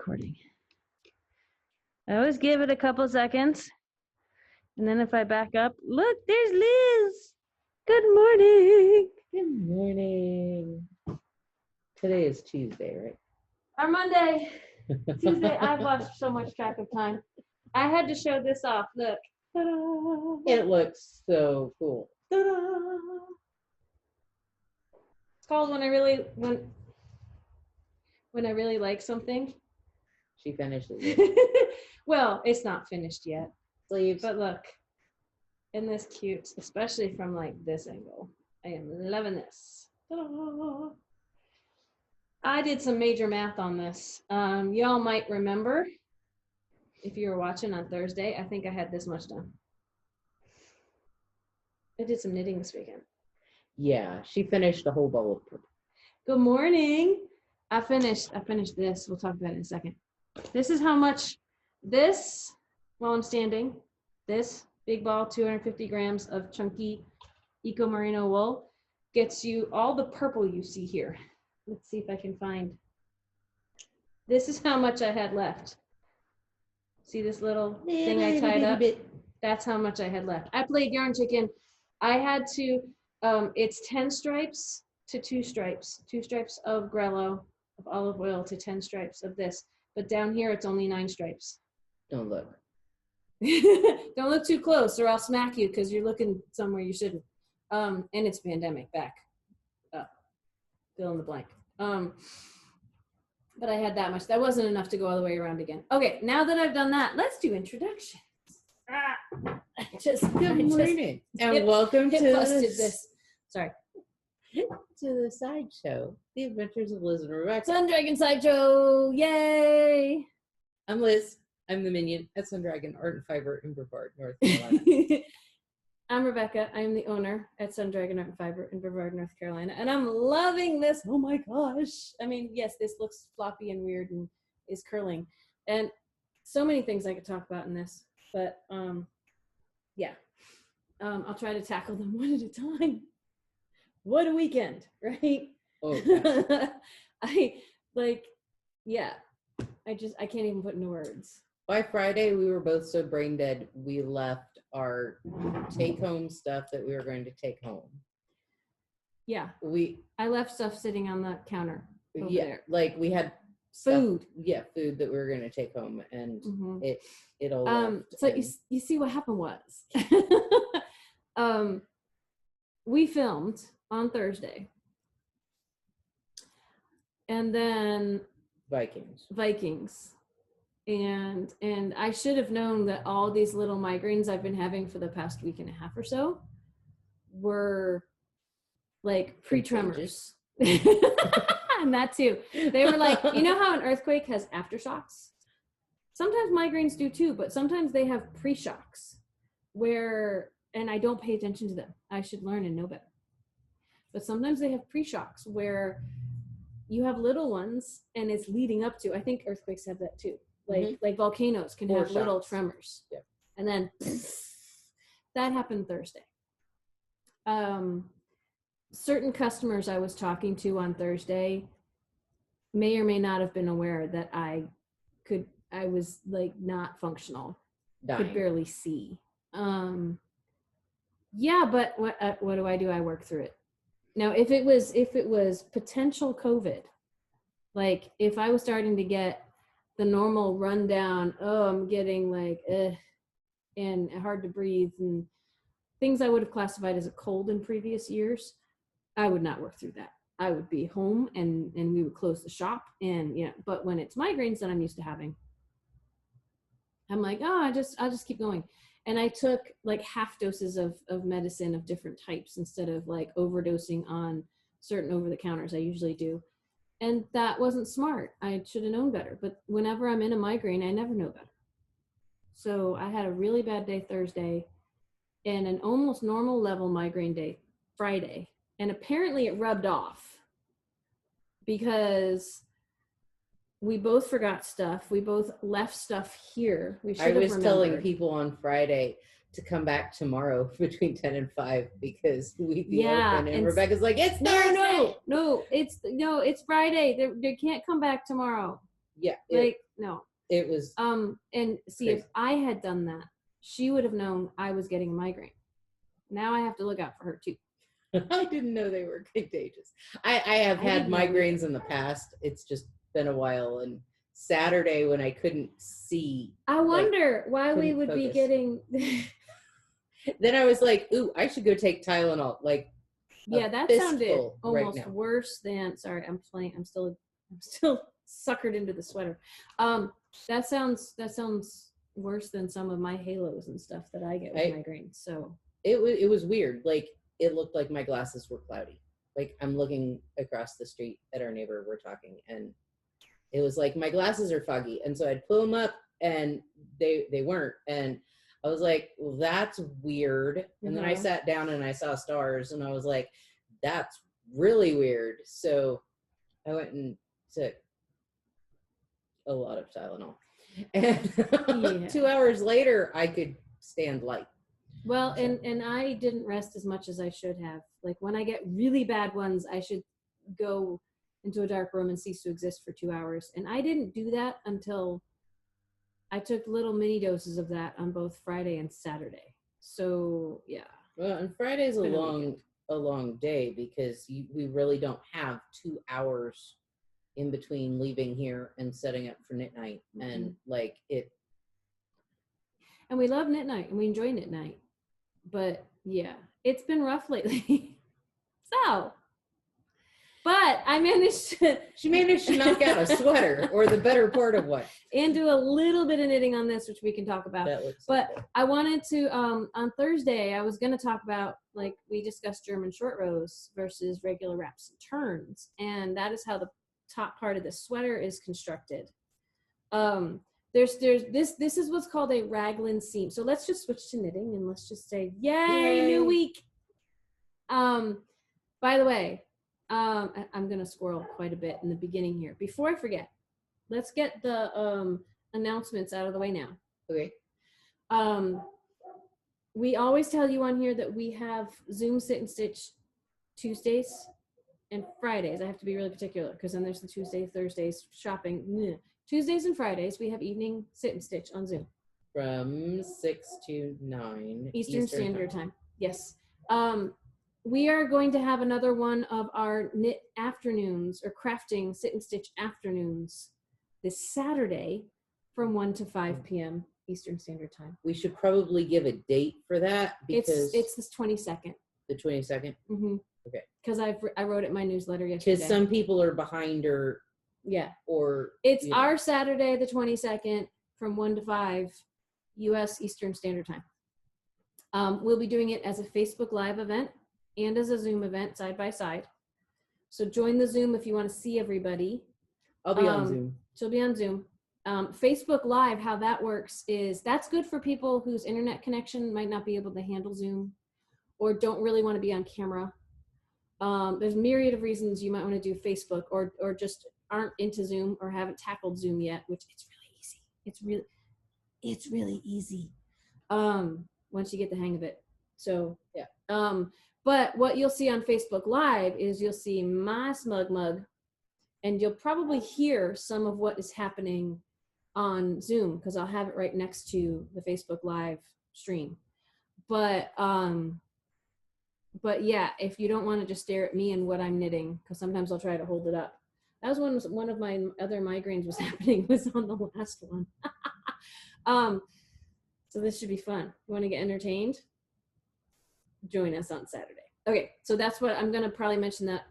recording. I always give it a couple seconds. And then if I back up, look, there's Liz. Good morning. Good morning. Today is Tuesday, right? Or Monday. Tuesday. I've lost so much track of time. I had to show this off. Look. Ta-da. It looks so cool. Ta-da. It's called when I really like something. She finished it. Well, it's not finished yet. Sleeves. But look, isn't this cute? Especially from like this angle. I am loving this. Ta-da. I did some major math on this. Y'all might remember, if you were watching on Thursday, I think I had this much done. I did some knitting this weekend. Yeah, she finished a whole bowl of purple. Good morning. I finished this. We'll talk about it in a second. This is how much this, while I'm standing, this big ball, 250 grams of chunky Eco Merino wool, gets you all the purple you see here. Let's see if I can find. This is how much I had left. See this little thing I tied up? That's how much I had left. I played yarn chicken. I had to, it's 10 stripes to 2 stripes. 2 stripes of Grello, of olive oil, to 10 stripes of this. But down here, it's only 9 stripes. Don't look. Don't look too close or I'll smack you because you're looking somewhere you shouldn't. And it's pandemic, back up, fill in the blank. But I had that much. That wasn't enough to go all the way around again. Okay, now that I've done that, let's do introductions. Good morning. And welcome to this. Sorry. To the sideshow, The Adventures of Liz and Rebecca. Sun Dragon Sideshow, yay! I'm Liz. I'm the minion at Sun Dragon Art and Fiber in Brevard, North Carolina. I'm Rebecca. I'm the owner at Sun Dragon Art and Fiber in Brevard, North Carolina, and I'm loving this. Oh my gosh! I mean, yes, this looks floppy and weird and is curling, and so many things I could talk about in this, but yeah, I'll try to tackle them one at a time. What a weekend, right? Oh, gosh. I can't even put into words. By Friday, we were both so brain dead, we left our take-home stuff that we were going to take home. Yeah. I left stuff sitting on the counter over there. Like we had food. Food that we were going to take home, and it all left. So you see what happened was, we filmed on Thursday, and then Vikings. And I should have known that all these little migraines I've been having for the past week and a half or so were like pre-tremors. And that too. They were like, you know how an earthquake has aftershocks? Sometimes migraines do too, but sometimes they have pre-shocks and I don't pay attention to them. I should learn and know better. But sometimes they have pre-shocks where you have little ones and it's leading up to, I think earthquakes have that too. Like volcanoes can have little tremors. Yeah. And then that happened Thursday. Certain customers I was talking to on Thursday may or may not have been aware that I was like not functional. Dying. Could barely see. Yeah, but what do? I work through it. Now, if it was potential COVID, like if I was starting to get the normal rundown, I'm getting like, and hard to breathe and things I would have classified as a cold in previous years, I would not work through that. I would be home and we would close the shop and, but when it's migraines that I'm used to having, I'm like, I'll just keep going. And I took like half doses of medicine of different types instead of like overdosing on certain over-the-counters I usually do. And that wasn't smart. I should have known better. But whenever I'm in a migraine, I never know better. So I had a really bad day Thursday and an almost normal level migraine day Friday. And apparently it rubbed off because we both forgot stuff. We both left stuff here. I was telling people on Friday to come back tomorrow between 10 and 5 because we'd be open. And Rebecca's like, it's Thursday. No, it's Friday. They can't come back tomorrow. Yeah. No. It was and see, crazy. if I had done that, she would have known I was getting a migraine. Now I have to look out for her too. I didn't know they were contagious. I have had migraines in the past. It's just been a while. And Saturday when I couldn't see, I wonder why we would be getting. Then I was like, ooh, I should go take Tylenol. Like, yeah, that sounded almost worse than. Sorry, I'm still suckered into the sweater. That sounds worse than some of my halos and stuff that I get with migraines. So it was weird. Like, it looked like my glasses were cloudy. Like, I'm looking across the street at our neighbor, we're talking, and it was like my glasses are foggy, and so I'd pull them up and they weren't, and I was like, well, that's weird. And then I sat down and I saw stars, and I was like, that's really weird. So I went and took a lot of Tylenol, and 2 hours later I could stand light. Well, and I didn't rest as much as I should have. Like, when I get really bad ones, I should go into a dark room and cease to exist for 2 hours. And I didn't do that until I took little mini doses of that on both Friday and Saturday. So yeah. Well, and Friday's a long day because we really don't have 2 hours in between leaving here and setting up for knit night. And like it. And we love knit night and we enjoy knit night. But yeah, it's been rough lately. So, but I managed to. She managed to knock out a sweater, or the better part of one, and do a little bit of knitting on this, which we can talk about. But cool. I wanted to on Thursday. I was going to talk about, like, we discussed German short rows versus regular wraps and turns, and that is how the top part of the sweater is constructed. There's this is what's called a raglan seam. So let's just switch to knitting and let's just say, yay. New week. By the way, I'm gonna squirrel quite a bit in the beginning here. Before I forget, let's get the announcements out of the way now. Okay. We always tell you on here that we have Zoom sit and stitch Tuesdays and Fridays. I have to be really particular because then there's the Tuesday, Thursdays shopping. Bleh. Tuesdays and Fridays, we have evening sit and stitch on Zoom. From 6 to 9 Eastern Standard Time. Yes. We are going to have another one of our knit afternoons or crafting sit and stitch afternoons this Saturday from 1 to 5 p.m. Eastern Standard Time. We should probably give a date for that because it's this 22nd. The 22nd? Mm-hmm. Okay. Because I wrote it in my newsletter yesterday. Because some people are behind or it's our Saturday the 22nd from 1 to 5 U.S. Eastern Standard Time. We'll be doing it as a Facebook Live event and as a Zoom event side by side. So join the Zoom if you want to see everybody. I'll be on Zoom. She'll be on Zoom. Facebook Live, how that works is that's good for people whose internet connection might not be able to handle Zoom or don't really want to be on camera. There's a myriad of reasons you might want to do Facebook or just aren't into Zoom or haven't tackled Zoom yet, which it's really easy. It's really easy once you get the hang of it. So yeah. But what you'll see on Facebook Live is you'll see my smug mug, and you'll probably hear some of what is happening on Zoom because I'll have it right next to the Facebook Live stream. But yeah, if you don't want to just stare at me and what I'm knitting, because sometimes I'll try to hold it up. That was one of my other migraines was happening was on the last one. So this should be fun. You want to get entertained? Join us on Saturday. Okay, so that's what I'm going to probably mention that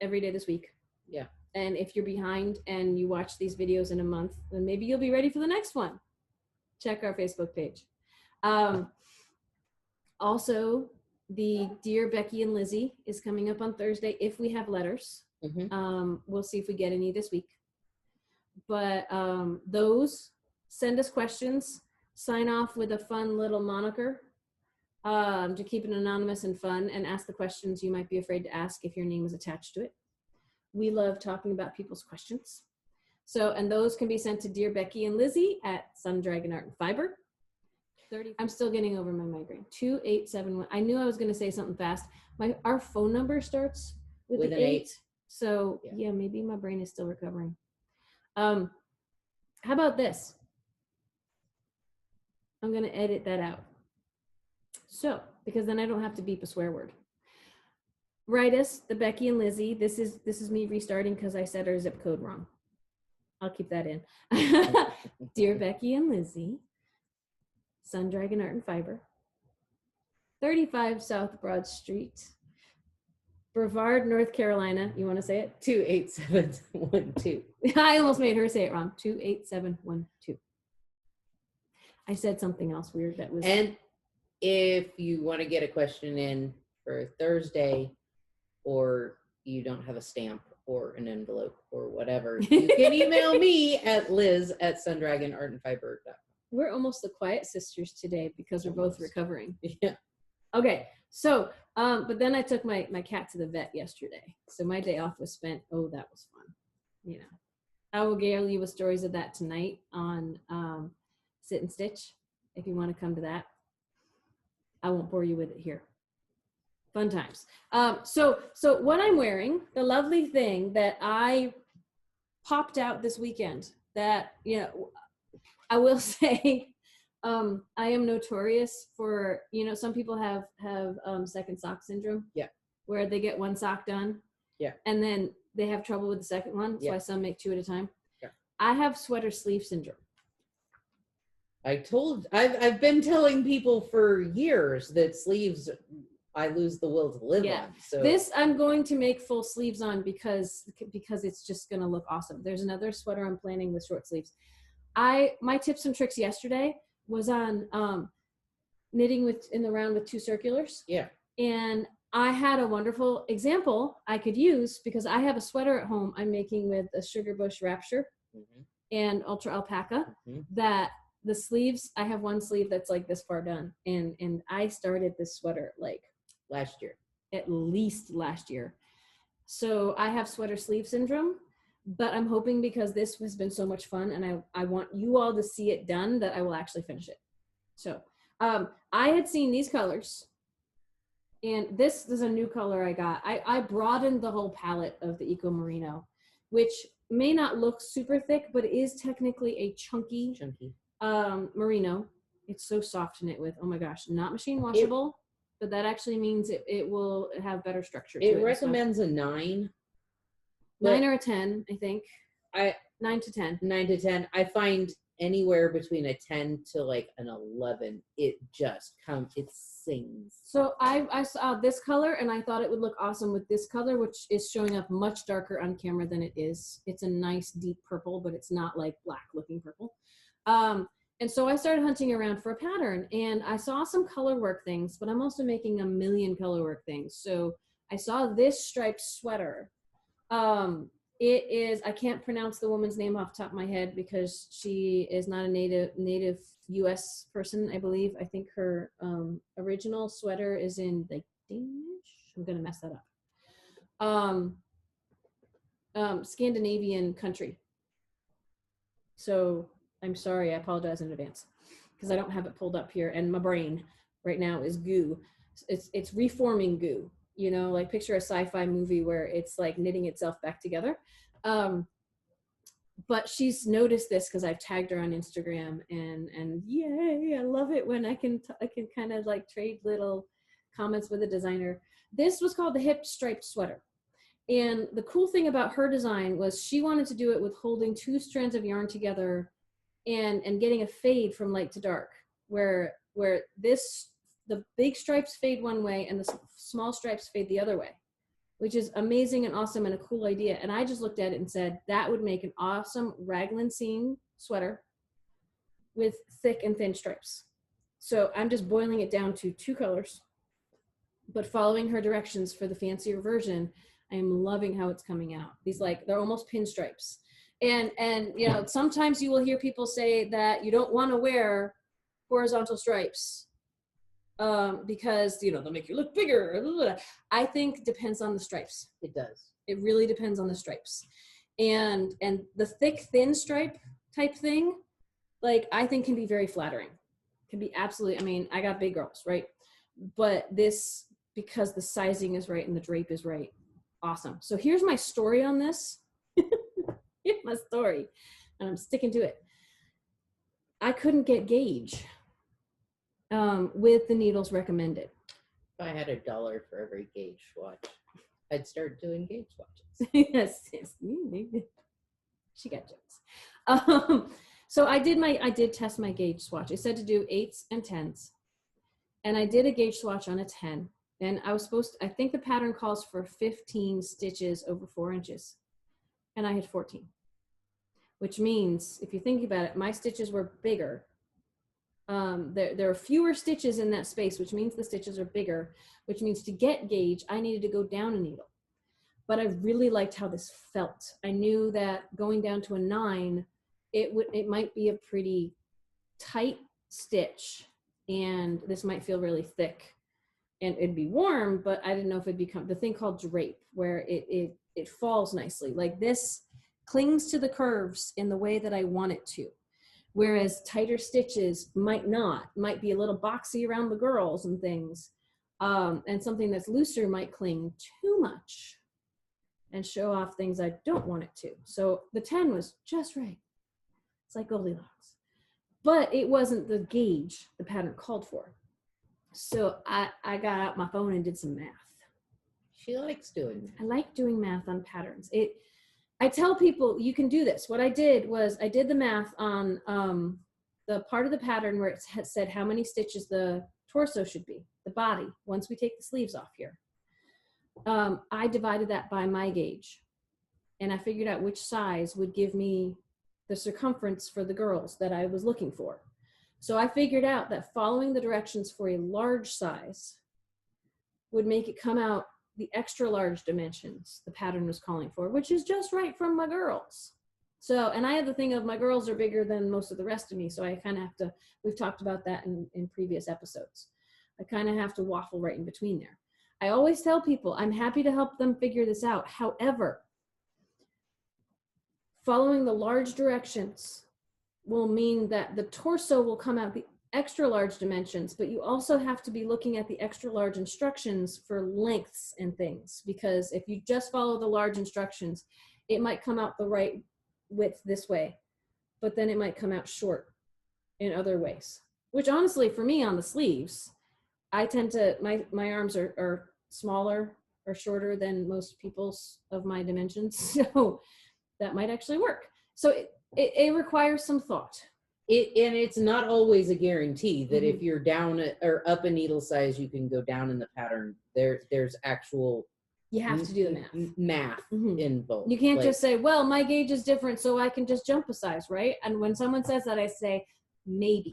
every day this week. Yeah. And if you're behind and you watch these videos in a month, then maybe you'll be ready for the next one. Check our Facebook page. Also, the Dear Becky and Lizzy is coming up on Thursday if we have letters. Mm-hmm. We'll see if we get any this week. But those, send us questions, sign off with a fun little moniker to keep it anonymous and fun, and ask the questions you might be afraid to ask if your name is attached to it. We love talking about people's questions. So, and those can be sent to Dear Becky and Lizzy at Sun Dragon Art and Fiber. I'm still getting over my migraine. 2871. I knew I was going to say something fast. Our phone number starts with an 8. So yeah, maybe my brain is still recovering. How about this? I'm going to edit that out. So, because then I don't have to beep a swear word. Write us, the Becky and Lizzy. This is me restarting because I said our zip code wrong. I'll keep that in. Dear Becky and Lizzy, Sun Dragon Art and Fiber, 35 South Broad Street, Brevard, North Carolina. You want to say it? 28712. I almost made her say it wrong. 28712. I said something else weird that was. And if you want to get a question in for Thursday, or you don't have a stamp or an envelope or whatever, you can email me at liz@sundragonartandfiber.com. We're almost the quiet sisters today because we're both recovering. Yeah. Okay. So, but then I took my cat to the vet yesterday. So my day off was spent. Oh, that was fun. You know, I will regale you with stories of that tonight on Sit and Stitch. If you want to come to that, I won't bore you with it here. Fun times. So what I'm wearing, the lovely thing that I popped out this weekend that, you know, I will say, I am notorious for, you know, some people have second sock syndrome. Yeah. Where they get one sock done. Yeah. And then they have trouble with the second one. That's why some make two at a time. Yeah. I have sweater sleeve syndrome. I've been telling people for years that sleeves, I lose the will to live on. So this I'm going to make full sleeves on because it's just going to look awesome. There's another sweater I'm planning with short sleeves. My tips and tricks yesterday was on knitting in the round with two circulars. Yeah. And I had a wonderful example I could use because I have a sweater at home I'm making with a sugar bush rapture and ultra alpaca that the sleeves, I have one sleeve that's like this far done. And I started this sweater like last year. At least last year. So I have sweater sleeve syndrome, but I'm hoping because this has been so much fun and I want you all to see it done that I will actually finish it. So I had seen these colors and this is a new color I got. I broadened the whole palette of the Eco Merino, which may not look super thick, but it is technically a chunky merino. It's so soft to knit with. Oh my gosh, not machine washable, but that actually means it will have better structure to it. It recommends a 9. 9 or a 10, I think. 9 to 10. 9 to 10. I find anywhere between a 10 to like an 11, it sings. So I saw this color and I thought it would look awesome with this color, which is showing up much darker on camera than it is. It's a nice deep purple, but it's not like black looking purple. And so I started hunting around for a pattern and I saw some color work things, but I'm also making a million color work things. So I saw this striped sweater. It is, I can't pronounce the woman's name off the top of my head because she is not a native US person, I believe. I think her original sweater is in like Danish. I'm gonna mess that up. Scandinavian country. So I'm sorry, I apologize in advance because I don't have it pulled up here and my brain right now is goo. It's reforming goo. You know, like picture a sci-fi movie where it's like knitting itself back together. But she's noticed this because I've tagged her on Instagram and yay, I love it when I can kind of like trade little comments with a designer. This was called the hip striped sweater. And the cool thing about her design was she wanted to do it with holding 2 strands of yarn together and getting a fade from light to dark, where the big stripes fade one way and the small stripes fade the other way, which is amazing and awesome and a cool idea. And I just looked at it and said, that would make an awesome raglan seam sweater with thick and thin stripes. So I'm just boiling it down to 2 colors, but following her directions for the fancier version, I am loving how it's coming out. These they're almost pinstripes. And you know, sometimes you will hear people say that you don't want to wear horizontal stripes because, you know, they'll make you look bigger. I think it depends on the stripes. It does. It really depends on the stripes. And the thick, thin stripe type thing, like I think can be very flattering. Can be absolutely, I mean, I got big girls, right? But this, because the sizing is right and the drape is right, awesome. So here's my story on this. Here's my story, and I'm sticking to it. I couldn't get gauge with the needles recommended. If I had $1 for every gauge swatch, I'd start doing gauge swatches. Yes, she got jokes. So I did test my gauge swatch. It said to do 8s and 10s, and I did a gauge swatch on a 10. And I was I think the pattern calls for 15 stitches over 4 inches, and I had 14. Which means, if you think about it, my stitches were bigger. There are fewer stitches in that space, which means the stitches are bigger, which means to get gauge, I needed to go down a needle. But I really liked how this felt. I knew that going down to a 9, it might be a pretty tight stitch, and this might feel really thick, and it'd be warm, but I didn't know if it'd become the thing called drape, where it falls nicely. Like this clings to the curves in the way that I want it to. Whereas tighter stitches might be a little boxy around the girls and things. And something that's looser might cling too much and show off things I don't want it to. So the 10 was just right. It's like Goldilocks. But it wasn't the gauge the pattern called for. So I got out my phone and did some math. She likes doing that. I like doing math on patterns. I tell people you can do this. What I did was I did the math on the part of the pattern where it said how many stitches the torso should be, the body, once we take the sleeves off here. I divided that by my gauge, and I figured out which size would give me the circumference for the girls that I was looking for. So I figured out that following the directions for a large size would make it come out the extra large dimensions the pattern was calling for, which is just right from my girls. So, and I have the thing of my girls are bigger than most of the rest of me, so I kind of have to, we've talked about that in previous episodes. I kind of have to waffle right in between there. I always tell people I'm happy to help them figure this out. However, following the large directions will mean that the torso will come out the extra large dimensions, but you also have to be looking at the extra large instructions for lengths and things, because if you just follow the large instructions, it might come out the right width this way, but then it might come out short in other ways, which honestly for me on the sleeves, I tend to, my arms are smaller or shorter than most people's of my dimensions, so that might actually work. So it requires some thought. And it's not always a guarantee that if you're down or up a needle size, you can go down in the pattern. There's actual. You have to do the math involved. You can't just say, well, my gauge is different, so I can just jump a size, right? And when someone says that, I say, maybe.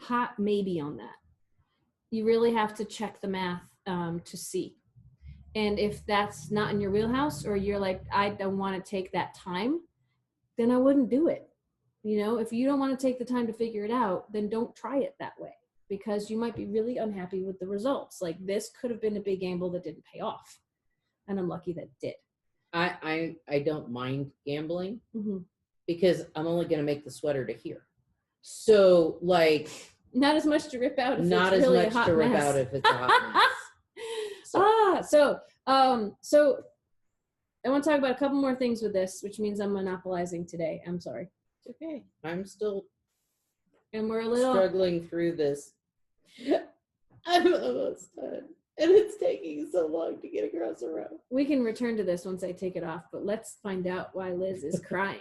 Hot maybe on that. You really have to check the math to see. And if that's not in your wheelhouse, or you're like, I don't want to take that time, then I wouldn't do it. You know, if you don't want to take the time to figure it out, then don't try it that way, because you might be really unhappy with the results. Like this could have been a big gamble that didn't pay off, and I'm lucky that it did. I don't mind gambling because I'm only going to make the sweater to here. So like not as much to rip out. If not it's as really much to rip out if it's a hot mess. So I want to talk about a couple more things with this, which means I'm monopolizing today. I'm sorry. It's okay. I'm still and we're a little struggling through this. I'm almost done. And it's taking so long to get across the row. We can return to this once I take it off, but let's find out why Liz is crying.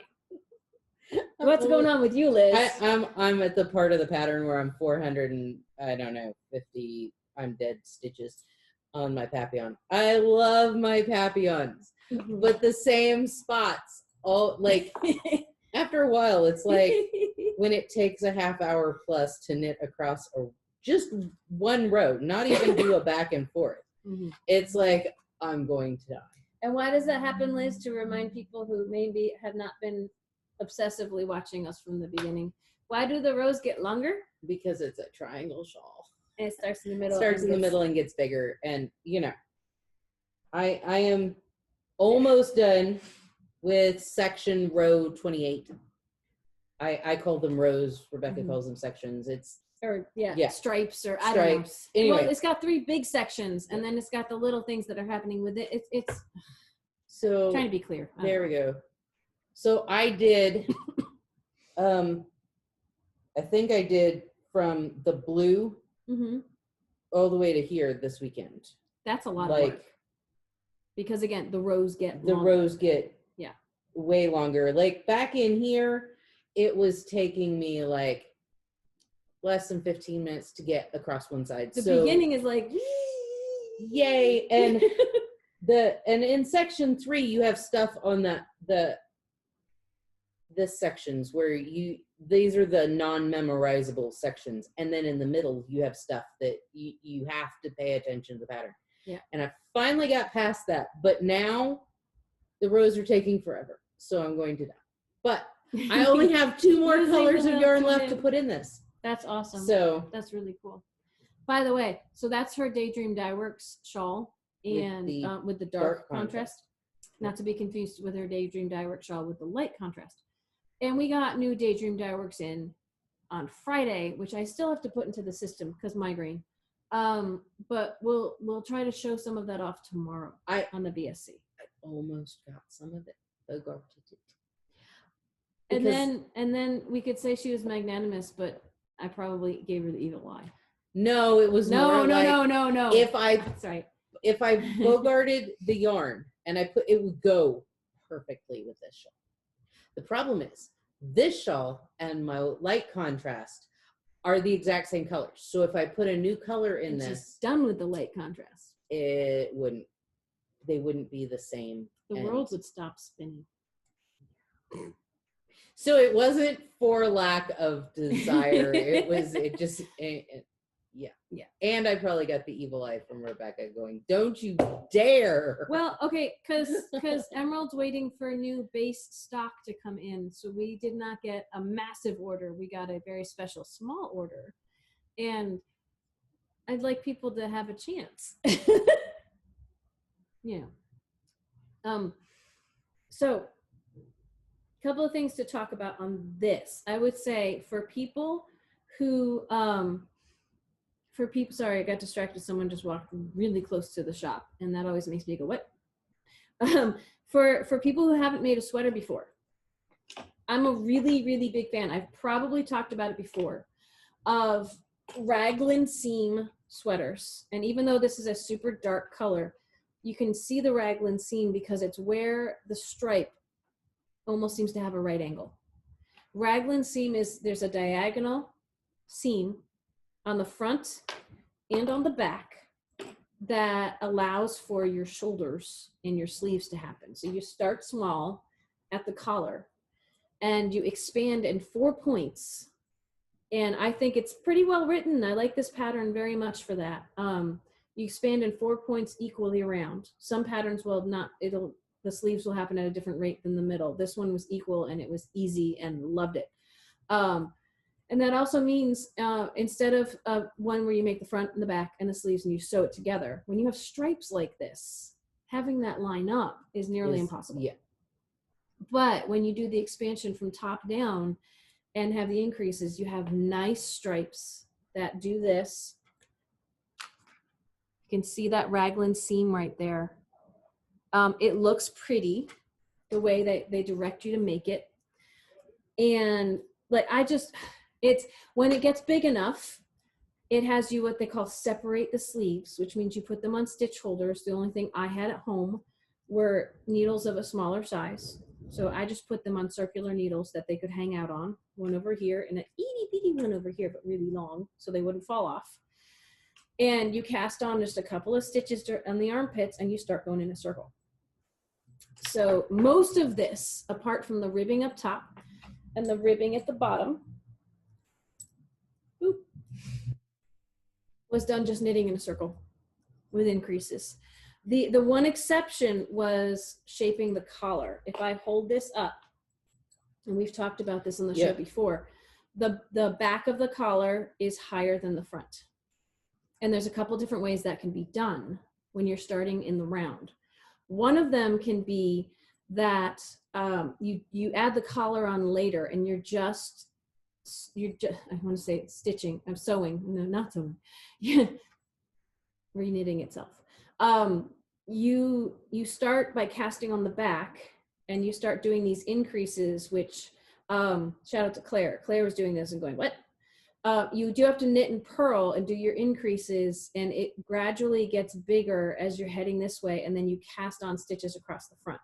What's going on with you, Liz? I'm at the part of the pattern where I'm 400 and I don't know, 50 I'm dead stitches on my papillon. I love my papillons, but the same spots all like after a while it's like when it takes a half hour plus to knit across just one row, not even do a back and forth. It's like I'm going to die. And why does that happen, Liz? To remind people who maybe have not been obsessively watching us from the beginning, why do the rows get longer? Because it's a triangle shawl. And it starts in the middle. Starts in the middle and gets bigger. And you know, I am almost done with section row 28. I call them rows. Rebecca calls them sections. It's stripes or I don't know. Anyway, well, it's got 3 big sections, and then it's got the little things that are happening with it. It's so trying to be clear. There we go. So I did I think I did from the blue all the way to here this weekend. That's a lot of work. Because again, the rows get way longer. Like back in here, it was taking me like less than 15 minutes to get across one side. The beginning is like, yay. And in section 3, you have stuff on the sections where these are the non-memorizable sections, and then in the middle you have stuff that you have to pay attention to the pattern. Yeah. And I finally got past that, but now the rows are taking forever, so I'm going to die. But I only have 2 more colors of yarn left to put in this. That's awesome. So that's really cool. By the way, so that's her Daydream Dye Works shawl, and with the dark contrast. Not to be confused with her Daydream Dye Works shawl with the light contrast. And we got new Daydream Dye Works in on Friday, which I still have to put into the system because migraine. But we'll try to show some of that off tomorrow on the BSC. I almost got some of it. And then we could say she was magnanimous, but I probably gave her the evil eye. No, it was no. If I That's right. If I bogarted the yarn and it would go perfectly with this shawl. The problem is this shawl and my light contrast are the exact same colors. So if I put a new color in this, done with the light contrast, they wouldn't be the same. The world would stop spinning. So it wasn't for lack of desire. Yeah. And I probably got the evil eye from Rebecca going, don't you dare. Well, okay, because Emerald's waiting for a new base stock to come in. So we did not get a massive order. We got a very special small order. And I'd like people to have a chance. Yeah. So a couple of things to talk about on this. I would say for people who sorry, I got distracted. Someone just walked really close to the shop, and that always makes me go, what? For people who haven't made a sweater before, I'm a really, really big fan. I've probably talked about it before, of Ragland seam sweaters. And even though this is a super dark color, you can see the Ragland seam because it's where the stripe almost seems to have a right angle. Ragland seam there's a diagonal seam on the front and on the back that allows for your shoulders and your sleeves to happen. So you start small at the collar and you expand in 4 points. And I think it's pretty well written. I like this pattern very much for that. You expand in 4 points equally around. Some patterns will not, the sleeves will happen at a different rate than the middle. This one was equal and it was easy and loved it. And that also means instead of one where you make the front and the back and the sleeves and you sew it together, when you have stripes like this, having that line up is nearly impossible. Yeah. But when you do the expansion from top down and have the increases, you have nice stripes that do this. You can see that Ragland seam right there. It looks pretty the way that they direct you to make it. And like, it's when it gets big enough, it has you what they call separate the sleeves, which means you put them on stitch holders. The only thing I had at home were needles of a smaller size. So I just put them on circular needles that they could hang out on, one over here and an itty bitty one over here, but really long, so they wouldn't fall off. And you cast on just a couple of stitches on the armpits and you start going in a circle. So most of this, apart from the ribbing up top and the ribbing at the bottom, was done just knitting in a circle with increases. The one exception was shaping the collar. If I hold this up, and we've talked about this on the show before, the back of the collar is higher than the front. And there's a couple different ways that can be done when you're starting in the round. One of them can be that you add the collar on later and you're just I want to say stitching. I'm sewing. No, not sewing. Yeah, reknitting itself. You start by casting on the back and you start doing these increases, which shout out to Claire. Claire was doing this and going, what? You do have to knit and purl and do your increases, and it gradually gets bigger as you're heading this way, and then you cast on stitches across the front.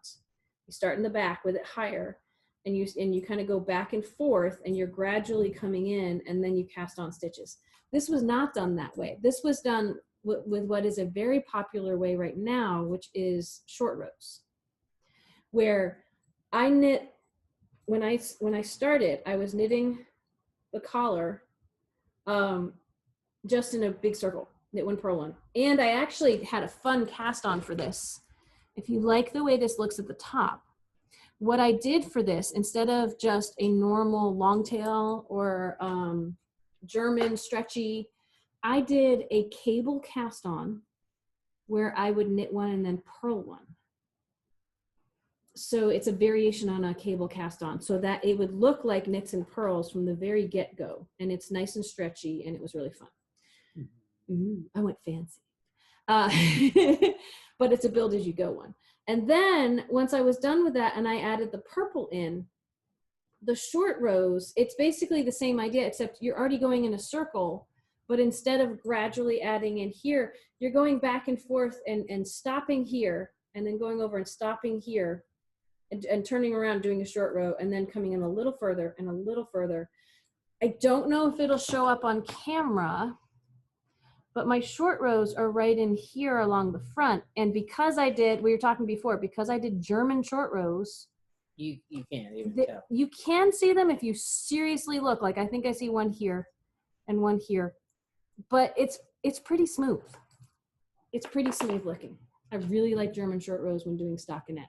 You start in the back with it higher, and you kind of go back and forth, and you're gradually coming in, and then you cast on stitches. This was not done that way. This was done with what is a very popular way right now, which is short rows, where I knit, when I started, I was knitting the collar just in a big circle, knit one, purl one. And I actually had a fun cast on for this. If you like the way this looks at the top, what I did for this, instead of just a normal long tail or German stretchy, I did a cable cast on where I would knit one and then purl one. So it's a variation on a cable cast on, so that it would look like knits and purls from the very get-go, and it's nice and stretchy, and it was really fun. I went fancy. But it's a build as you go one. And then once I was done with that and I added the purple in, the short rows, it's basically the same idea, except you're already going in a circle, but instead of gradually adding in here, you're going back and forth and stopping here, and then going over and stopping here, and turning around, doing a short row, and then coming in a little further and a little further. I don't know if it'll show up on camera, but my short rows are right in here along the front. And because I did, we were talking before, because I did German short rows, You can't even tell. You can see them if you seriously look. Like, I think I see one here and one here, but it's pretty smooth. It's pretty smooth looking. I really like German short rows when doing stockinette.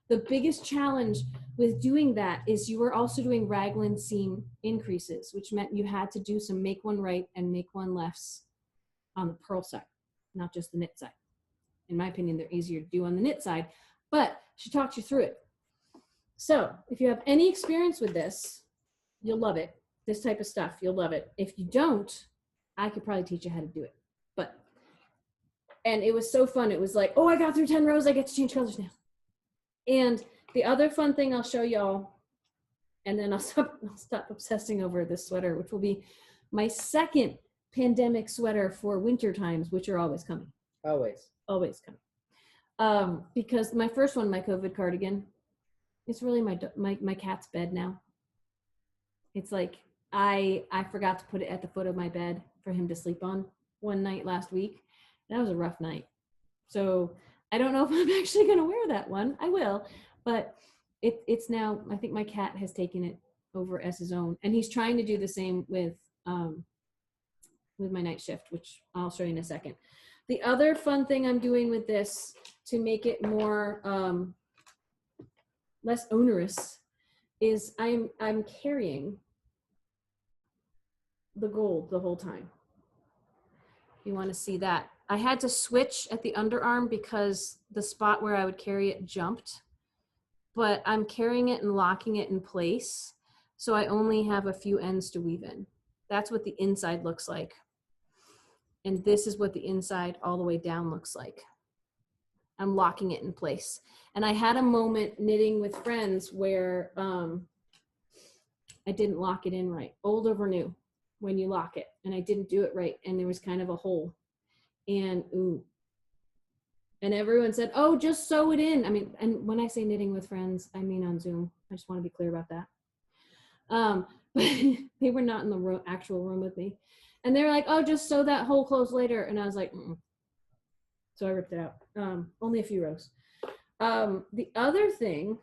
The biggest challenge with doing that is you were also doing raglan seam increases, which meant you had to do some make one right and make one lefts on the purl side, not just the knit side. In my opinion, they're easier to do on the knit side, but she talked you through it. So if you have any experience with this, you'll love it. This type of stuff, you'll love it. If you don't, I could probably teach you how to do it. And it was so fun. It was like, oh, I got through 10 rows. I get to change colors now. And the other fun thing I'll show y'all, and then I'll stop obsessing over this sweater, which will be my second pandemic sweater for winter times, which are always coming. Always coming. Because my first one, my COVID cardigan, it's really my cat's bed now. It's like I forgot to put it at the foot of my bed for him to sleep on one night last week. That was a rough night. So I don't know if I'm actually going to wear that one. I will, but it's now, I think my cat has taken it over as his own, and he's trying to do the same with my night shift, which I'll show you in a second. The other fun thing I'm doing with this to make it more less onerous is I'm carrying the gold the whole time. You want to see that. I had to switch at the underarm because the spot where I would carry it jumped, but I'm carrying it and locking it in place. So I only have a few ends to weave in. That's what the inside looks like. And this is what the inside all the way down looks like. I'm locking it in place. And I had a moment knitting with friends where I didn't lock it in right. Old over new when you lock it. And I didn't do it right. And there was kind of a hole. And ooh. And everyone said, oh, just sew it in. I mean, and when I say knitting with friends, I mean on Zoom. I just want to be clear about that. But they were not in the actual room with me. And they were like, oh, just sew that hole closed later. And I was like, mm-mm. So I ripped it out. Only a few rows. The other thing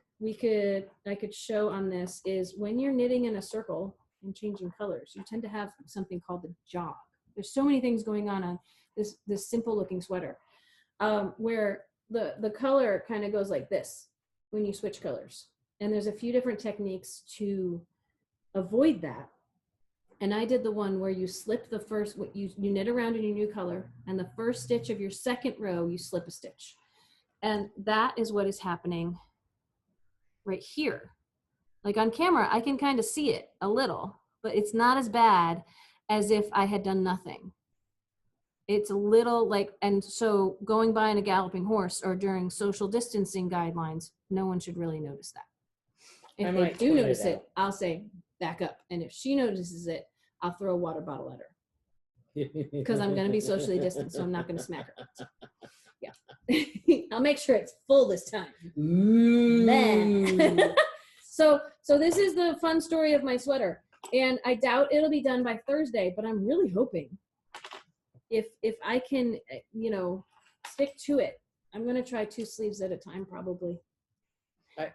I could show on this is when you're knitting in a circle and changing colors, you tend to have something called the jog. There's so many things going on this simple looking sweater, where the color kind of goes like this when you switch colors. And there's a few different techniques to avoid that. And I did the one where you slip the first, you knit around in your new color, and the first stitch of your second row, you slip a stitch. And that is what is happening right here. Like on camera, I can kind of see it a little, but it's not as bad as if I had done nothing. It's a little like, and so going by on a galloping horse or during social distancing guidelines, no one should really notice that. If they do notice it, I'll say back up. And if she notices it, I'll throw a water bottle at her because I'm going to be socially distant, so I'm not going to smack her. So, yeah. I'll make sure it's full this time. So this is the fun story of my sweater, and I doubt it'll be done by Thursday, but I'm really hoping if I can, stick to it. I'm going to try 2 sleeves at a time, probably.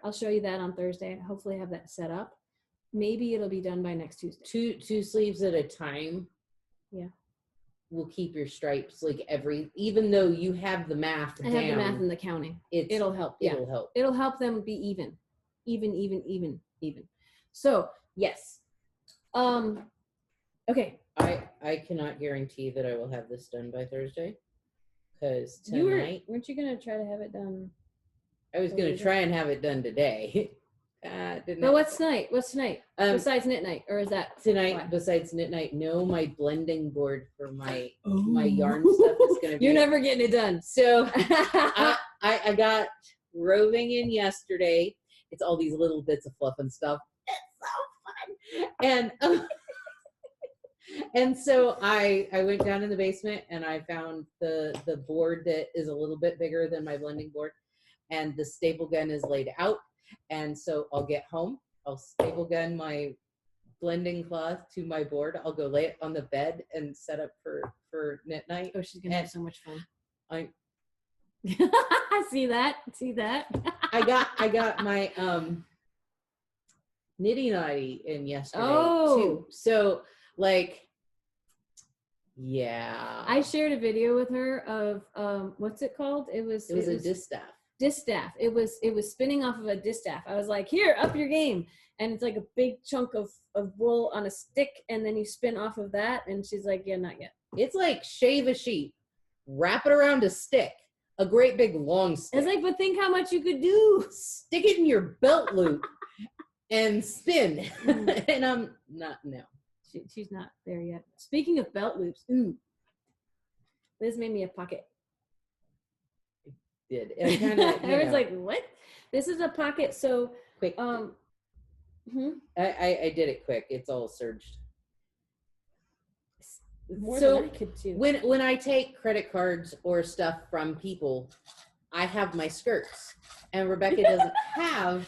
I'll show you that on Thursday. Hopefully I have that set up. Maybe it'll be done by next Tuesday. Two sleeves at a time. Yeah. Will keep your stripes even though you have the math I have the math and the counting. It'll help. Yeah. It'll help. It'll help them be even. So yes. Okay. I cannot guarantee that I will have this done by Thursday. Because tonight, weren't you gonna try to have it done? I was gonna try and have it done today. But what's tonight? Besides knit night, or is that tonight? what? Besides knit night, no, my blending board for my yarn stuff is gonna be. You're never getting it done. So I got roving in yesterday. It's all these little bits of fluff and stuff. It's so fun. And so I went down in the basement and I found the board that is a little bit bigger than my blending board, and the staple gun is laid out. And so I'll get home, I'll staple gun my blending cloth to my board. I'll go lay it on the bed and set up for knit night. Oh, she's gonna have so much fun. I see that. I got my knitty naughty in yesterday too. So yeah. I shared a video with her of what's it called? It was a distaff. Distaff. It was spinning off of a distaff. I was like, here, up your game. And it's like a big chunk of wool on a stick, and then you spin off of that. And she's like, yeah, not yet. It's like shave a sheep, wrap it around a stick, a great big long stick. It's like, but think how much you could do. Stick it in your belt loop and spin. And I'm not, no. She's not there yet. Speaking of belt loops, Liz made me a pocket. Did. I was like, what? This is a pocket. So quick. I did it quick. It's all surged. More than I could do. When I take credit cards or stuff from people, I have my skirts, and Rebecca doesn't have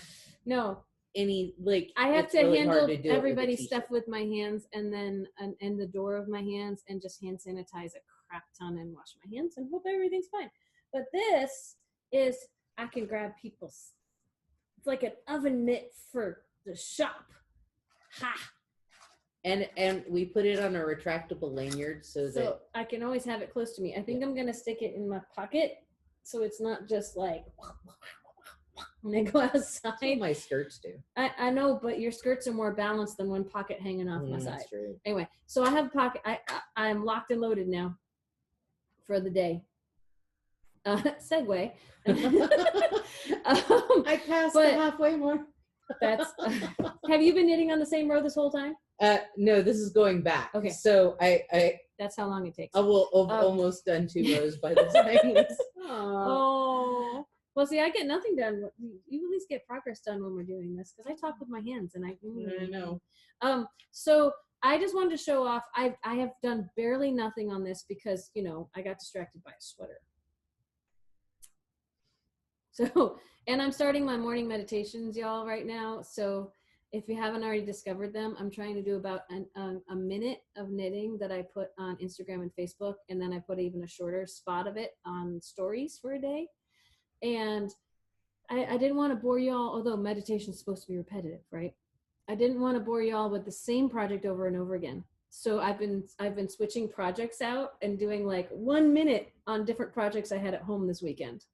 any, I have to really handle to everybody's stuff with my hands, and then and the door of my hands, and just hand sanitize a crap ton and wash my hands and hope everything's fine. But this is, I can grab people's. It's like an oven mitt for the shop. Ha! And we put it on a retractable lanyard so that I can always have it close to me. I think I'm gonna stick it in my pocket so it's not just like when I go outside. That's what my skirts do. I know, but your skirts are more balanced than one pocket hanging off my side. That's true. Anyway, so I have a pocket. I'm locked and loaded now for the day. Segue. I passed the halfway mark. That's. Have you been knitting on the same row this whole time? No, this is going back. Okay. So I that's how long it takes. I will almost done 2 rows by the time. Oh. Well, see, I get nothing done. You at least get progress done when we're doing this, because I talk with my hands and I know. So I just wanted to show off. I have done barely nothing on this because, I got distracted by a sweater. So, and I'm starting my morning meditations, y'all, right now. So if you haven't already discovered them, I'm trying to do about a minute of knitting that I put on Instagram and Facebook. And then I put even a shorter spot of it on stories for a day. And I didn't want to bore y'all, although meditation is supposed to be repetitive, right? I didn't want to bore y'all with the same project over and over again. So I've been switching projects out and doing like 1 minute on different projects I had at home this weekend.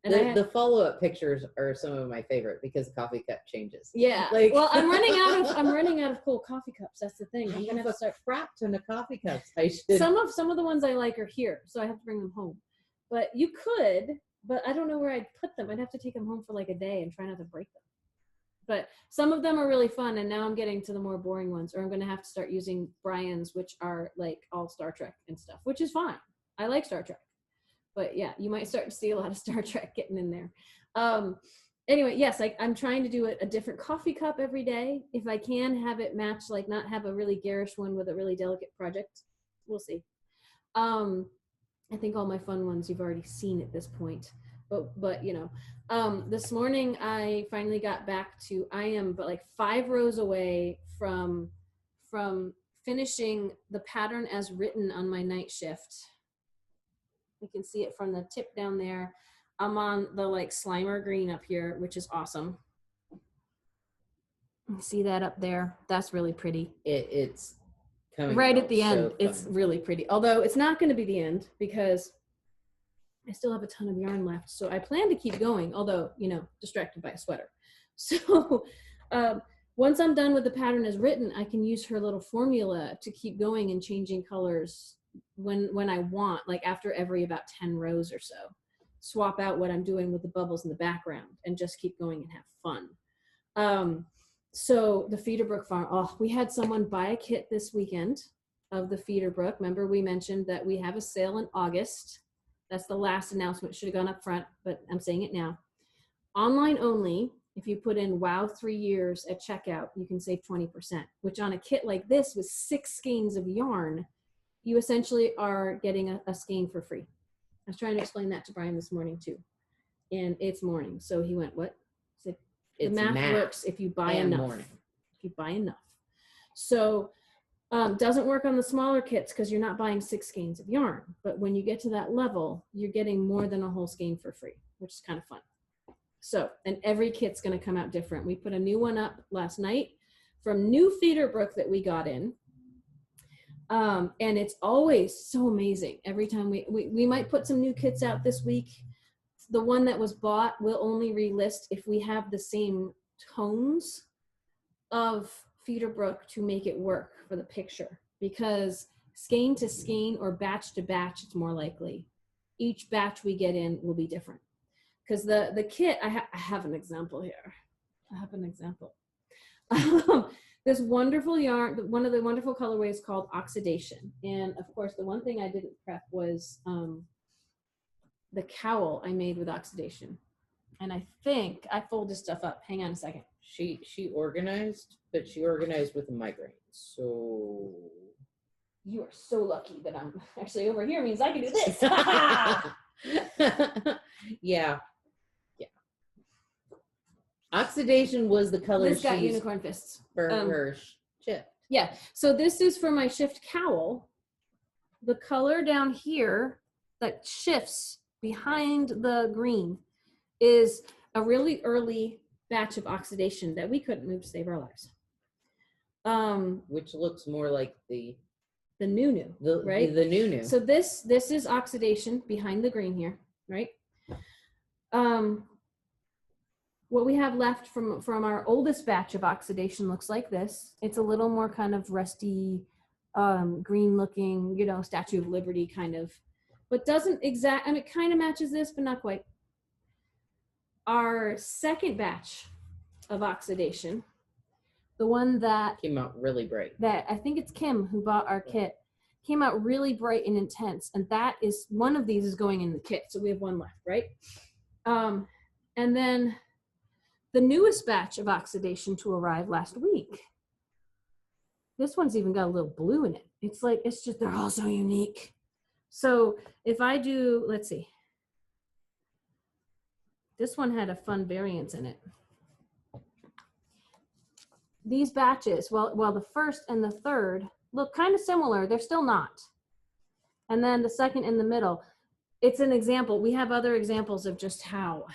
And the follow-up pictures are some of my favorite because the coffee cup changes. Yeah. Well, I'm running out of cool coffee cups. That's the thing. I'm gonna have to start crap ton of coffee cups. I should. Some of the ones I like are here, so I have to bring them home. But you could, but I don't know where I'd put them. I'd have to take them home for like a day and try not to break them. But some of them are really fun, and now I'm getting to the more boring ones, or I'm gonna have to start using Brian's, which are like all Star Trek and stuff, which is fine. I like Star Trek. But yeah, you might start to see a lot of Star Trek getting in there. anyway, yes, I'm trying to do a different coffee cup every day. If I can have it match, like not have a really garish one with a really delicate project. We'll see. I think all my fun ones you've already seen at this point. But this morning I finally got back to, I am but like 5 rows away from finishing the pattern as written on my night shift. You can see it from the tip down there. I'm on the like Slimer green up here, which is awesome. You see that up there? That's really pretty. It's coming right at the end. So it's really pretty. Although it's not going to be the end because I still have a ton of yarn left. So I plan to keep going, although, distracted by a sweater. So once I'm done with the pattern as written, I can use her little formula to keep going and changing colors when I want, like after every about 10 rows or so. Swap out what I'm doing with the bubbles in the background and just keep going and have fun. So the Feederbrook farm, we had someone buy a kit this weekend of the Feederbrook. Remember we mentioned that we have a sale in August. That's the last announcement. Should have gone up front, but I'm saying it now. Online only, if you put in WOW 3 years at checkout, you can save 20%, which on a kit like this with 6 skeins of yarn, you essentially are getting a skein for free. I was trying to explain that to Brian this morning too. And it's morning. So he went, what? I said, the math works if you buy enough. Morning. If you buy enough. So doesn't work on the smaller kits because you're not buying 6 skeins of yarn. But when you get to that level, you're getting more than a whole skein for free, which is kind of fun. So, and every kit's going to come out different. We put a new one up last night from new Feederbrook that we got in. And it's always so amazing. Every time we might put some new kits out this week. The one that was bought will only relist if we have the same tones of Feederbrook to make it work for the picture, because skein to skein or batch to batch, it's more likely. Each batch we get in will be different. Because the kit, I have an example here. I have an example. This wonderful yarn, one of the wonderful colorways called Oxidation. And of course, the one thing I didn't prep was the cowl I made with Oxidation. And I think I folded stuff up. Hang on a second. She organized, but she organized with a migraine. So you are so lucky that I'm actually over here means I can do this. Yeah. Oxidation was the color this got unicorn fists for her shift. Yeah. So this is for my shift cowl. The color down here that shifts behind the green is a really early batch of Oxidation that we couldn't move to save our lives. Which looks more like the new, right? The new. So this is Oxidation behind the green here, right? What we have left from our oldest batch of Oxidation looks like this. It's a little more kind of rusty, green looking, Statue of Liberty kind of, but doesn't it kind of matches this, but not quite. Our second batch of Oxidation, the one that came out really bright, that I think it's Kim who bought our kit, came out really bright and intense. And that is, one of these is going in the kit. So we have one left, right? And then the newest batch of Oxidation to arrive last week. This one's even got a little blue in it. It's just, they're all so unique. So if I do, let's see. This one had a fun variance in it. These batches, well, the first and the third look kind of similar. They're still not. And then the second in the middle, it's an example. We have other examples of just how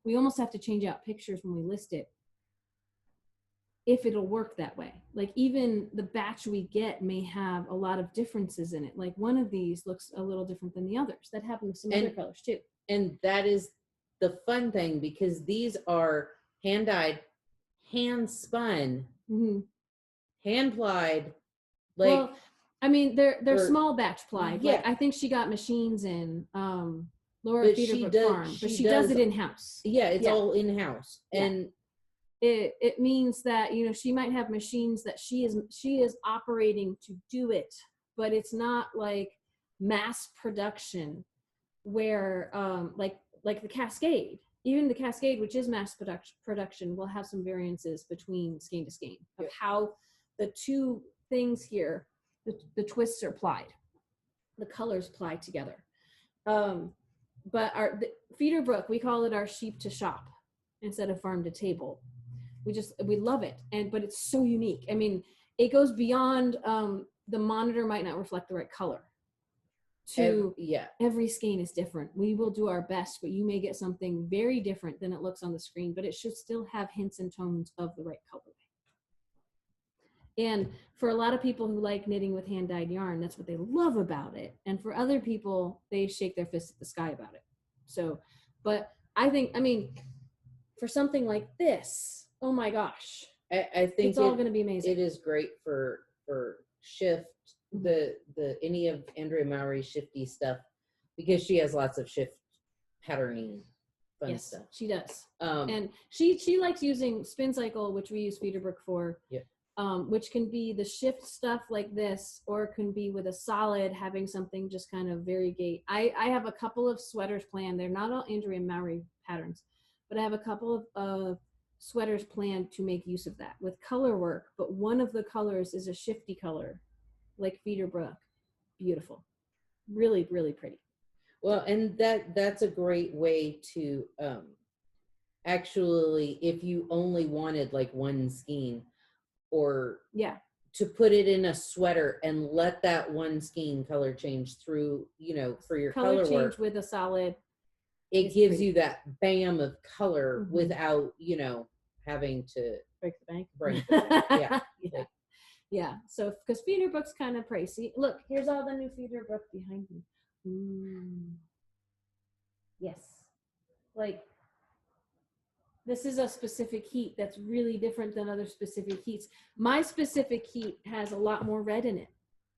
we almost have to change out pictures when we list it if it'll work that way. Like even the batch we get may have a lot of differences in it. Like one of these looks a little different than the others. That happens with some other colors too. And that is the fun thing, because these are hand-dyed, hand-spun, hand-plied. Like, well, I mean, they're small batch plied. Yeah. Like I think she got machines in Laura Feederbrook Farm, but she does it in-house. Yeah, it's all in-house. Yeah. And it means that, she might have machines that she is operating to do it, but it's not like mass production where like the Cascade. even the Cascade, which is mass production, will have some variances between skein to skein of how the two things here, the twists are plied, the colors plied together. But the Feederbrook, we call it our sheep to shop instead of farm to table. We love it, but it's so unique. I mean, it goes beyond the monitor might not reflect the right color. Every skein is different. We will do our best, but you may get something very different than it looks on the screen, but it should still have hints and tones of the right colorway. And for a lot of people who like knitting with hand-dyed yarn, that's what they love about it. And for other people, they shake their fist at the sky about it. So, but I mean, for something like this, oh my gosh, I think it's all going to be amazing. It is great for shift, the any of Andrea Mowry's shifty stuff, because she has lots of shift patterning fun stuff. She does. And she likes using Spin Cycle, which we use Feederbrook for. Which can be the shift stuff like this, or it can be with a solid, having something just kind of variegate. I have a couple of sweaters planned. They're not all Andrea Mowry patterns, but I have a couple of sweaters planned to make use of that with color work. But one of the colors is a shifty color, like Feederbrook. Beautiful. Really, really pretty. Well, and that's a great way to actually, if you only wanted like one skein, or to put it in a sweater and let that one skein color change through, for your color change work with a solid. It gives you that bam of color without, having to break the bank. Yeah. So, because Feederbrook's kind of pricey. Look, here's all the new Feederbrook behind me. Yes. Like, this is a specific heat that's really different than other specific heats. My specific heat has a lot more red in it,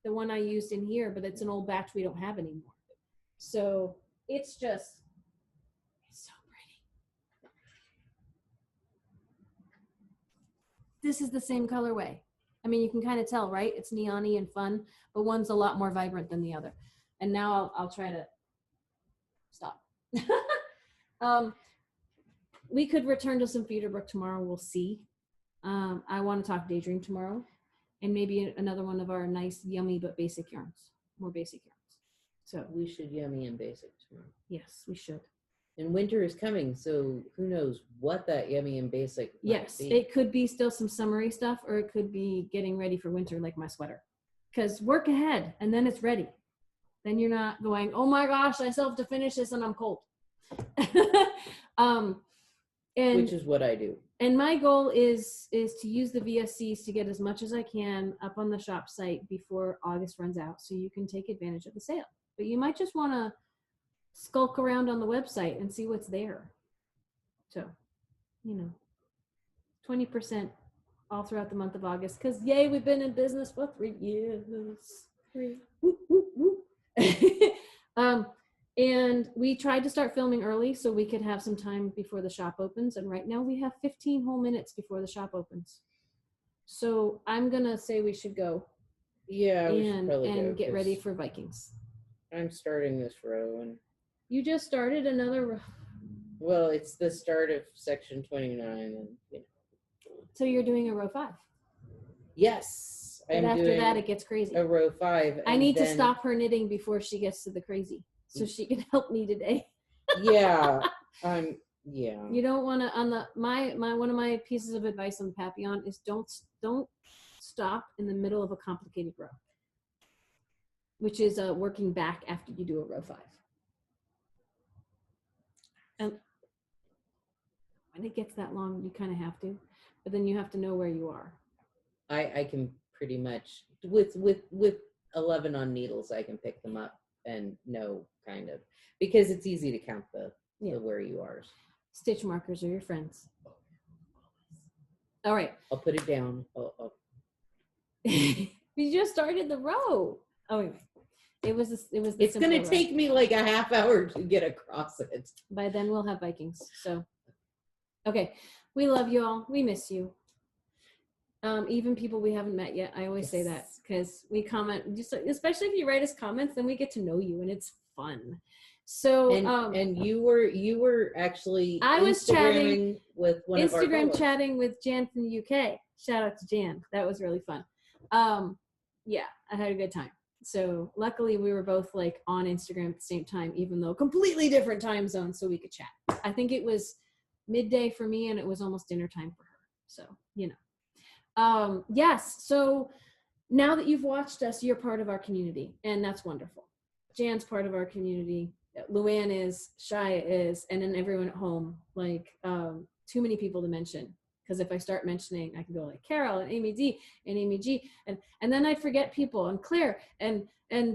the one I used in here, but it's an old batch we don't have anymore. So it's so pretty. This is the same colorway. I mean, you can kind of tell, right? It's neon-y and fun, but one's a lot more vibrant than the other. And now I'll try to stop. We could return to some Feederbrook tomorrow. We'll see. I want to talk Daydream tomorrow, and maybe another one of our nice, yummy but basic yarns. More basic yarns. So we should yummy and basic tomorrow. Yes, we should. And winter is coming, so who knows what that yummy and basic might be. It could be still some summery stuff, or it could be getting ready for winter, like my sweater. Because work ahead, and then it's ready. Then you're not going, oh my gosh, I still have to finish this, and I'm cold. Which is what I do. And my goal is to use the VSCs to get as much as I can up on the shop site before August runs out, so you can take advantage of the sale. But you might just want to skulk around on the website and see what's there. So, 20% all throughout the month of August, because yay, we've been in business for 3 years. Woo, woo, woo. And we tried to start filming early so we could have some time before the shop opens. And right now we have 15 whole minutes before the shop opens. So I'm going to say we should go. Yeah, we should probably go. And get ready for Vikings. I'm starting this row. And you just started another row. Well, it's the start of section 29. And, So you're doing a row 5? Yes. But after that, it gets crazy. A row 5. I need to stop her knitting before she gets to the crazy, so she can help me today. Yeah. Yeah. You don't want to, on the, one of my pieces of advice on the Papillon is don't stop in the middle of a complicated row, which is working back after you do a row 5. And when it gets that long, you kind of have to, but then you have to know where you are. I can pretty much, with 11 on needles, I can pick them up and know kind of, because it's easy to count the where you are. Stitch markers are your friends. All right. I'll put it down. You just started the row. Oh, anyway. It's going to take me like a half hour to get across it. By then we'll have Vikings. So, okay. We love you all. We miss you. Even people we haven't met yet. I always say that because we comment, just especially if you write us comments, then we get to know you and it's fun. So and you were actually I was Instagramming with one of our Instagram chatting with Jan from the UK. Shout out to Jan. That was really fun. Yeah, I had a good time. So luckily we were both like on Instagram at the same time, even though completely different time zones, so we could chat. I think it was midday for me and it was almost dinner time for her. So, you know. Yes, so now that you've watched us, you're part of our community, and that's wonderful. Jan's part of our community. Luann is, Shia is, and then everyone at home. Like, too many people to mention. Because if I start mentioning, I can go like Carol and Amy D and Amy G, and then I forget people, and Claire and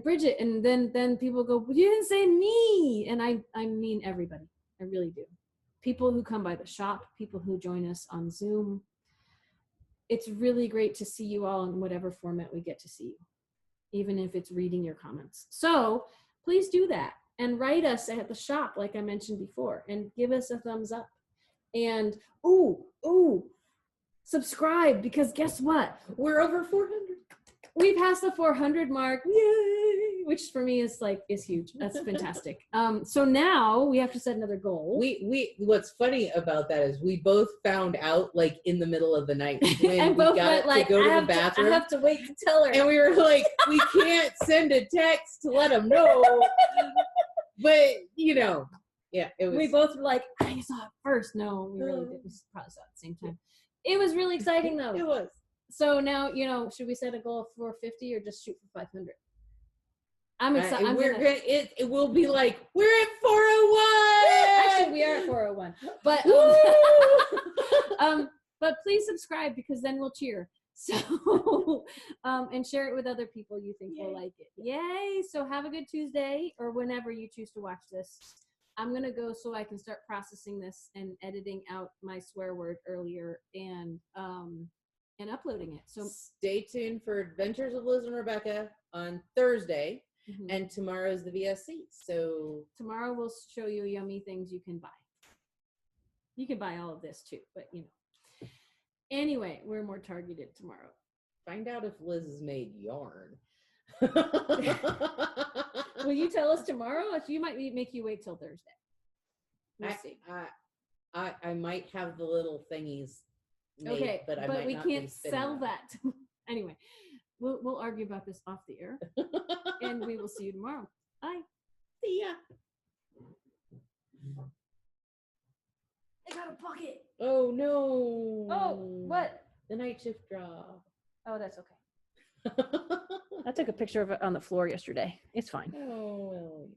Bridget, and then people go, well, you didn't say me, and I mean everybody. I really do. People who come by the shop, people who join us on Zoom. It's really great to see you all in whatever format we get to see you, even if it's reading your comments. So please do that and write us at the shop, like I mentioned before, and give us a thumbs up. And subscribe, because guess what? We're over 400. We passed the 400 mark. Yay! Which for me is huge. That's fantastic. So now we have to set another goal. We what's funny about that is we both found out like in the middle of the night when and we both got went, to go to the bathroom. I have to wait to tell her. And we were like, we can't send a text to let them know. But you know, yeah, it was. We both were like, I saw it first. No, we really did. We probably saw it at the same time. It was really exciting though. It was. So now, should we set a goal of 450 or just shoot for 500? I'm excited. It will be like, we're at 401. Actually, we are at 401. But but please subscribe, because then we'll cheer. So and share it with other people you think will like it. Yay! So have a good Tuesday, or whenever you choose to watch this. I'm gonna go so I can start processing this and editing out my swear word earlier and uploading it. So stay tuned for Adventures of Liz and Rebecca on Thursday, and tomorrow's the VSC. So tomorrow we'll show you yummy things you can buy. You can buy all of this too, but Anyway, we're more targeted tomorrow. Find out if Liz has made yarn. Will you tell us tomorrow? She might make you wait till Thursday. We'll see. I might have the little thingies made, okay, but we can't sell that. Anyway, we'll argue about this off the air, and we will see you tomorrow. Bye. See ya. I got a bucket. Oh no. Oh, what? The night shift job. Oh, that's okay. I took a picture of it on the floor yesterday. It's fine. Oh, well.